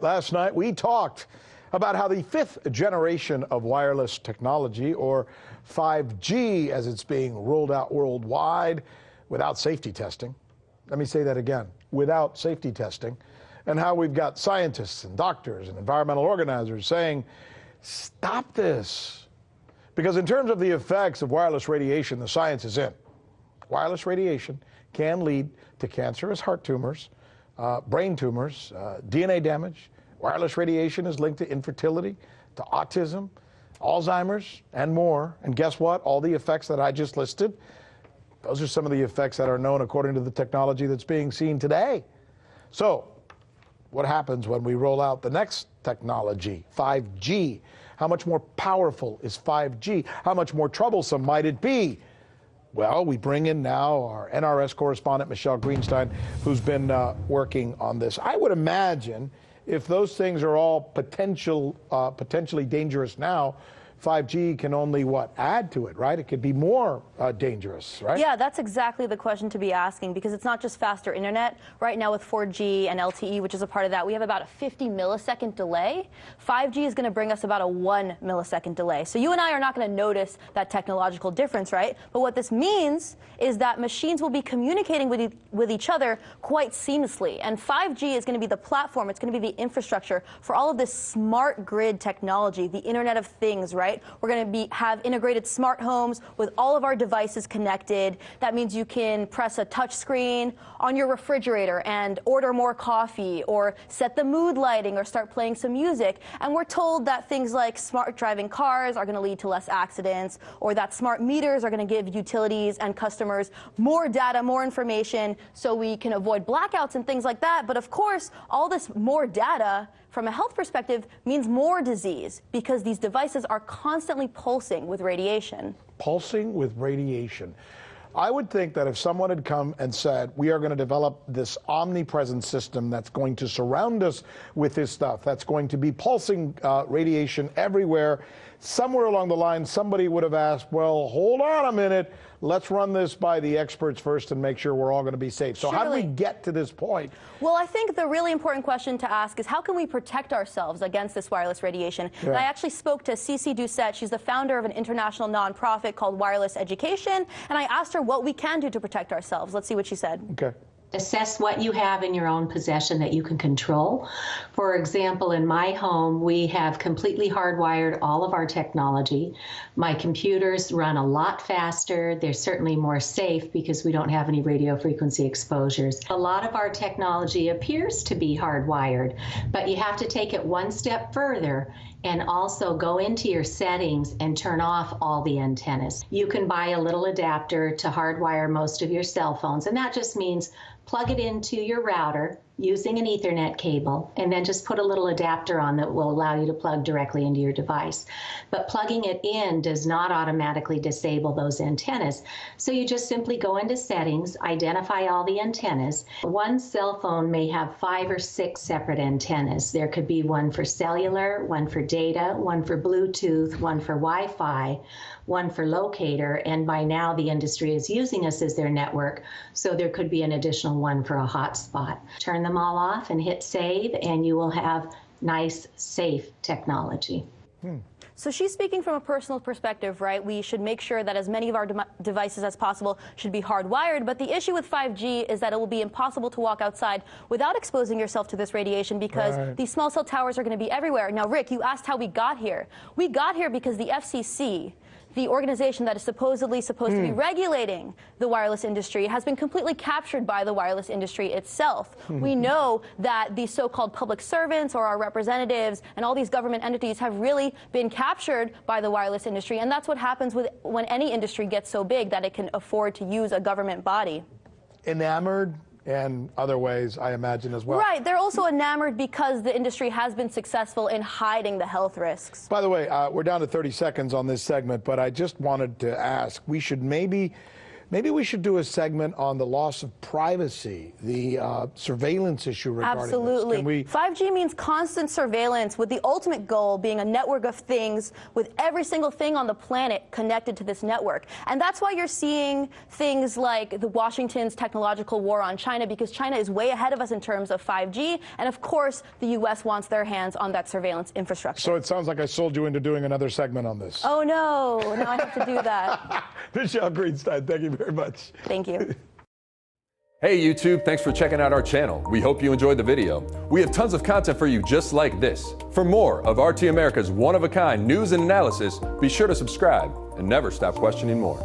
Last night we talked about how the fifth generation of wireless technology, or 5G as it's being rolled out worldwide without safety testing. Let me say that again, without safety testing. And how we've got scientists and doctors and environmental organizers saying, stop this. Because in terms of the effects of wireless radiation, the science is in. Wireless radiation can lead to cancerous heart tumors, brain tumors, DNA damage. Wireless radiation is linked to infertility, to autism, Alzheimer's, and more. And guess what? All the effects that I just listed, those are some of the effects that are known according to the technology that's being seen today. So, what happens when we roll out the next technology, 5G? How much more powerful is 5G? How much more troublesome might it be? Well, we bring in now our NRS correspondent, Michelle Greenstein, who's been working on this. I would imagine if those things are all potentially dangerous now, 5G can only, add to it, right? It could be more dangerous, right? Yeah, that's exactly the question to be asking, because it's not just faster internet. Right now with 4G and LTE, which is a part of that, we have about a 50 millisecond delay. 5G is going to bring us about a 1 millisecond delay. So you and I are not going to notice that technological difference, right? But what this means is that machines will be communicating with each other quite seamlessly. And 5G is going to be the platform, it's going to be the infrastructure for all of this smart grid technology, the Internet of Things, right? We're going to have integrated smart homes with all of our devices connected. That means you can press a touch screen on your refrigerator and order more coffee, or set the mood lighting, or start playing some music. And we're told that things like smart driving cars are going to lead to less accidents, or that smart meters are going to give utilities and customers more data, more information, so we can avoid blackouts and things like that. But of course, all this more data from a health perspective means more disease, because these devices are constantly pulsing with radiation. Pulsing with radiation. I would think that if someone had come and said, we are going to develop this omnipresent system that's going to surround us with this stuff, that's going to be pulsing radiation everywhere, somewhere along the line somebody would have asked, well, hold on a minute, let's run this by the experts first and make sure we're all going to be safe. So how do we get to this point? Well, I think the really important question to ask is, how can we protect ourselves against this wireless radiation? Yeah. And I actually spoke to Cece Doucette. She's the founder of an international nonprofit called Wireless Education, and I asked her what we can do to protect ourselves. Let's see what she said. Okay. Assess what you have in your own possession that you can control. For example, in my home, we have completely hardwired all of our technology. My computers run a lot faster. They're certainly more safe because we don't have any radio frequency exposures. A lot of our technology appears to be hardwired, but you have to take it one step further and also go into your settings and turn off all the antennas. You can buy a little adapter to hardwire most of your cell phones, and that just means plug it into your router using an Ethernet cable, and then just put a little adapter on that will allow you to plug directly into your device. But plugging it in does not automatically disable those antennas. So you just simply go into settings, identify all the antennas. One cell phone may have 5 or 6 separate antennas. There could be one for cellular, one for data, one for Bluetooth, one for Wi-Fi, one for locator, and by now the industry is using us as their network, so there could be an additional one for a hotspot. Turn them all off and hit save, and you will have nice, safe technology. So she's speaking from a personal perspective, right? We should make sure that as many of our devices as possible should be hardwired. But the issue with 5G is that it will be impossible to walk outside without exposing yourself to this radiation, because these small cell towers are going to be everywhere. Now, Rick, you asked how we got here. We got here because the FCC, the organization that is supposedly supposed to be regulating the wireless industry, has been completely captured by the wireless industry itself. We know that these so-called public servants, or our representatives, and all these government entities have really been captured by the wireless industry. And that's what happens when any industry gets so big that it can afford to use a government body. Enamored? And other ways, I imagine, as well. Right. They're also enamored because the industry has been successful in hiding the health risks. By the way, we're down to 30 seconds on this segment, but I just wanted to ask, we should maybe Maybe we should do a segment on the loss of privacy, the surveillance issue regarding Absolutely. this. Can we... 5G means constant surveillance, with the ultimate goal being a network of things with every single thing on the planet connected to this network. And that's why you're seeing things like the Washington's technological war on China, because China is way ahead of us in terms of 5G. And of course, the U.S. wants their hands on that surveillance infrastructure. So it sounds like I sold you into doing another segment on this. Oh, no. Now I have to do that. Michelle Greenstein, thank you very much. Thank you. Hey YouTube, thanks for checking out our channel. We hope you enjoyed the video. We have tons of content for you just like this. For more of RT America's one-of-a-kind news and analysis, be sure to subscribe and never stop questioning more.